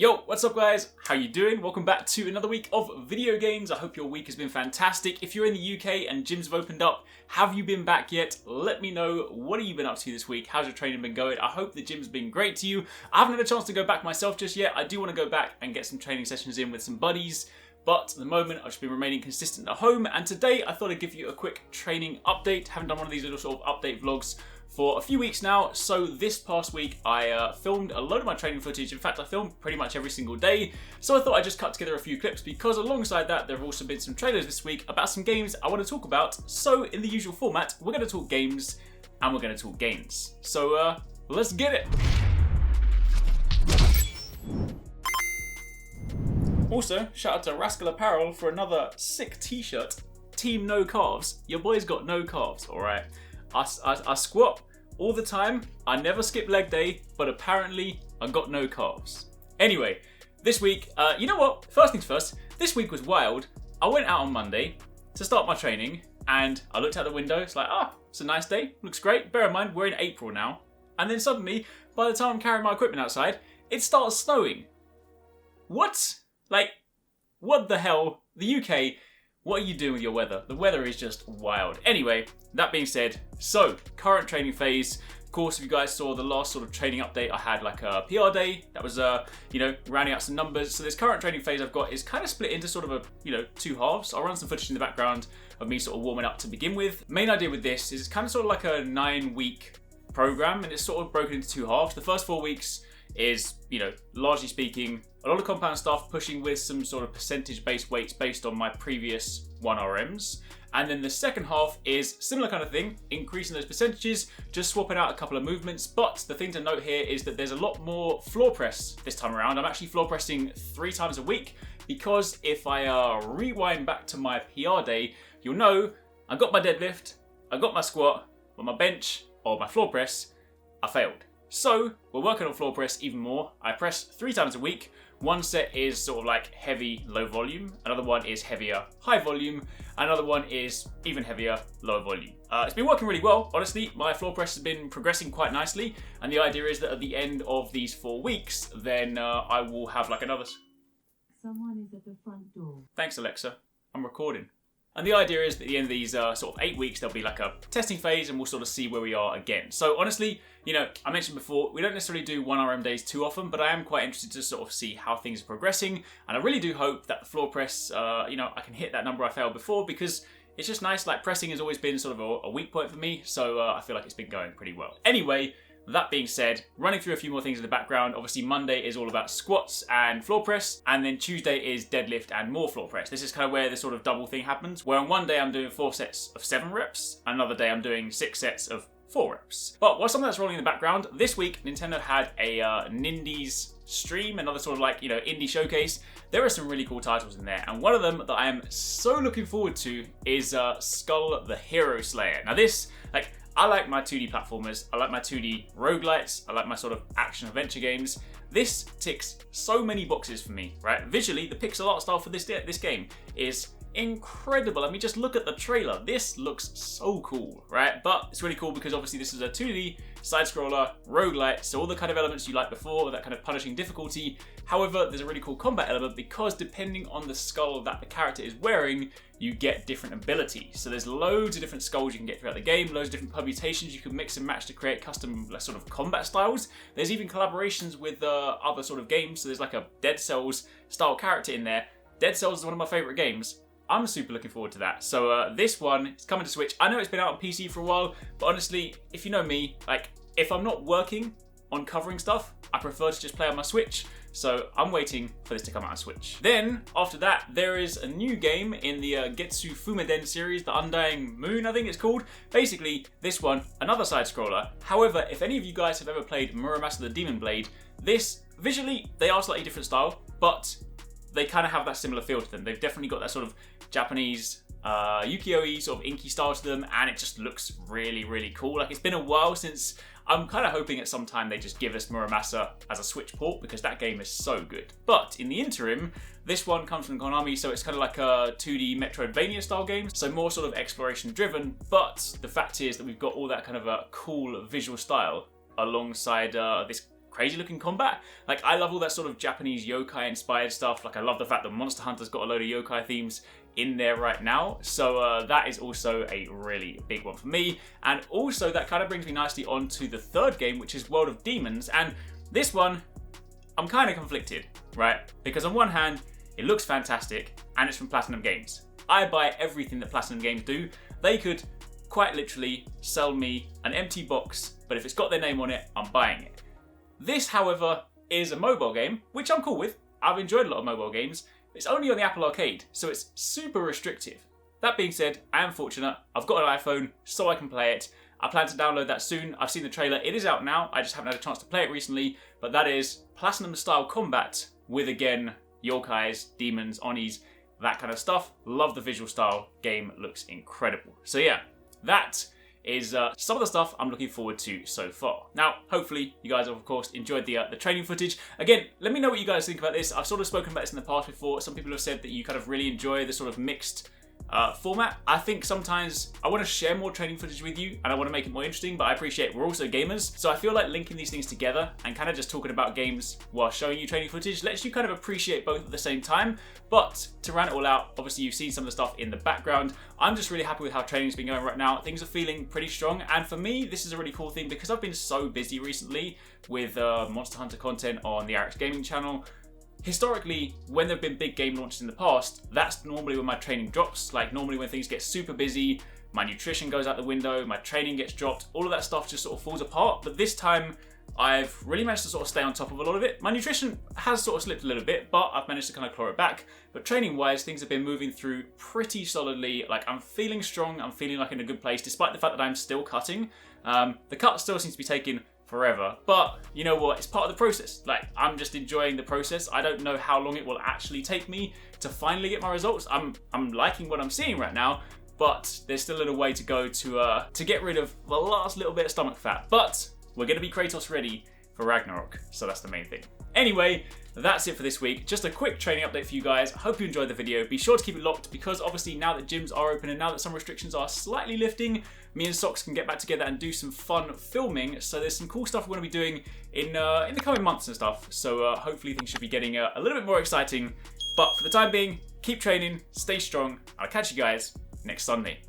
Yo, what's up guys? How you doing? Welcome back to another week of video games. I hope your week has been fantastic. If you're in the UK and gyms have opened up, have you been back yet? Let me know, what have you been up to this week? How's your training been going? I hope the gym's been great to you. I haven't had a chance to go back myself just yet. I do want to go back and get some training sessions in with some buddies. But at the moment, I've just been remaining consistent at home. And today, I thought I'd give you a quick training update. Haven't done one of these little sort of update vlogs for a few weeks now. So this past week, I filmed a load of my training footage. In fact, I filmed pretty much every single day. So I thought I'd just cut together a few clips because alongside that, there have also been some trailers this week about some games I want to talk about. So in the usual format, we're going to talk games and we're going to talk games. So let's get it. Also, shout out to Rascal Apparel for another sick t-shirt. Team No Calves. Your boy's got no calves, alright? I squat all the time. I never skip leg day, but apparently I got no calves. Anyway, this week, you know what? First things first, this week was wild. I went out on Monday to start my training and I looked out the window. It's like, it's a nice day. Looks great. Bear in mind, we're in April now. And then suddenly, by the time I'm carrying my equipment outside, it starts snowing. What? Like, what the hell? The UK, what are you doing with your weather? The weather is just wild. Anyway, that being said, so current training phase. Of course, if you guys saw the last sort of training update, I had like a PR day that was, rounding out some numbers. So this current training phase I've got is kind of split into sort of a, two halves. I'll run some footage in the background of me sort of warming up to begin with. Main idea with this is it's kind of sort of like a 9-week program and it's sort of broken into 2 halves. The first 4 weeks is, largely speaking, a lot of compound stuff pushing with some sort of percentage-based weights based on my previous 1RMs. And then the second half is similar kind of thing, increasing those percentages, just swapping out a couple of movements. But the thing to note here is that there's a lot more floor press this time around. I'm actually floor pressing 3 times a week because if I rewind back to my PR day, you'll know I got my deadlift, I got my squat, but my bench or my floor press, I failed. So we're working on floor press even more. I press 3 times a week. One set is sort of like heavy, low volume. Another one is heavier, high volume. Another one is even heavier, low volume. It's been working really well. Honestly, my floor press has been progressing quite nicely. And the idea is that at the end of these 4 weeks, then I will have like another... Someone is at the front door. Thanks, Alexa. I'm recording. And the idea is that at the end of these sort of 8 weeks, there'll be like a testing phase and we'll sort of see where we are again. So honestly, I mentioned before, we don't necessarily do 1RM days too often, but I am quite interested to sort of see how things are progressing. And I really do hope that the floor press, I can hit that number I failed before because it's just nice. Like pressing has always been sort of a weak point for me. So I feel like it's been going pretty well. Anyway, that being said, running through a few more things in the background, obviously Monday is all about squats and floor press, and then Tuesday is deadlift and more floor press. This is kind of where the sort of double thing happens, where on one day I'm doing 4 sets of 7 reps, another day I'm doing 6 sets of 4 reps. But while some of that's rolling in the background, this week Nintendo had a Nindies stream, another sort of like, indie showcase. There are some really cool titles in there, and one of them that I am so looking forward to is Skull the Hero Slayer. Now this, I like my 2D platformers, I like my 2D roguelites, I like my sort of action-adventure games. This ticks so many boxes for me, right? Visually, the pixel art style for this game is incredible. I mean, just look at the trailer. This looks so cool, right? But it's really cool because obviously this is a 2D side-scroller roguelite, so all the kind of elements you liked before, that kind of punishing difficulty. However, there's a really cool combat element because depending on the skull that the character is wearing, you get different abilities. So there's loads of different skulls you can get throughout the game, loads of different permutations you can mix and match to create custom sort of combat styles. There's even collaborations with other sort of games. So there's like a Dead Cells style character in there. Dead Cells is one of my favorite games. I'm super looking forward to that. So this one is coming to Switch. I know it's been out on PC for a while, but honestly, if you know me, if I'm not working on covering stuff, I prefer to just play on my Switch. So I'm waiting for this to come out on Switch. Then, after that, there is a new game in the Getsu Fumeden series, The Undying Moon, I think it's called. Basically, this one, another side-scroller. However, if any of you guys have ever played Muramasa the Demon Blade, this, visually, they are slightly different style, but they kind of have that similar feel to them. They've definitely got that sort of Japanese ukiyo-y sort of inky style to them, and it just looks really, really cool. It's been a while since... I'm kind of hoping at some time they just give us Muramasa as a Switch port because that game is so good. But in the interim, this one comes from Konami, so it's kind of like a 2D Metroidvania style game, so more sort of exploration driven. But the fact is that we've got all that kind of a cool visual style alongside this crazy looking combat. Like, I love all that sort of Japanese yokai inspired stuff. Like, I love the fact that Monster Hunter's got a load of yokai themes in there right now. So that is also a really big one for me. And also that kind of brings me nicely on to the third game, which is World of Demons. And this one, I'm kind of conflicted, right? Because on one hand, it looks fantastic and it's from Platinum Games. I buy everything that Platinum Games do. They could quite literally sell me an empty box, but if it's got their name on it, I'm buying it. This, however, is a mobile game, which I'm cool with. I've enjoyed a lot of mobile games. It's only on the Apple Arcade, so it's super restrictive. That being said, I am fortunate. I've got an iPhone, so I can play it. I plan to download that soon. I've seen the trailer. It is out now. I just haven't had a chance to play it recently, but that is Platinum-style combat with, again, yokais, demons, onis, that kind of stuff. Love the visual style. Game looks incredible. So yeah, that is some of the stuff I'm looking forward to so far. Now, hopefully you guys have, of course, enjoyed the training footage. Again, let me know what you guys think about this. I've sort of spoken about this in the past before. Some people have said that you kind of really enjoy the sort of mixed format. I think sometimes I want to share more training footage with you and I want to make it more interesting, but I appreciate we're also gamers. So I feel like linking these things together and kind of just talking about games while showing you training footage lets you kind of appreciate both at the same time. But to round it all out, obviously you've seen some of the stuff in the background. I'm just really happy with how training's been going right now. Things are feeling pretty strong. And for me, this is a really cool thing because I've been so busy recently with Monster Hunter content on the Arekkz Gaming channel. Historically, when there have been big game launches in the past, that's normally when my training drops. Like, normally when things get super busy, my nutrition goes out the window, my training gets dropped, all of that stuff just sort of falls apart. But this time, I've really managed to sort of stay on top of a lot of it. My nutrition has sort of slipped a little bit, but I've managed to kind of claw it back. But training-wise, things have been moving through pretty solidly. Like, I'm feeling strong, I'm feeling like in a good place, despite the fact that I'm still cutting. The cut still seems to be taking forever, but you know what, it's part of the process. Like, I'm just enjoying the process. I don't know how long it will actually take me to finally get my results. I'm liking what I'm seeing right now, but there's still a little way to go to get rid of the last little bit of stomach fat. But we're going to be Kratos ready for Ragnarok, so that's the main thing. Anyway, that's it for this week. Just a quick training update for you guys. Hope you enjoyed the video. Be sure to keep it locked because obviously now that gyms are open and now that some restrictions are slightly lifting, me and Socks can get back together and do some fun filming. So there's some cool stuff we're going to be doing in the coming months and stuff. So hopefully things should be getting a little bit more exciting. But for the time being, keep training, stay strong. I'll catch you guys next Sunday.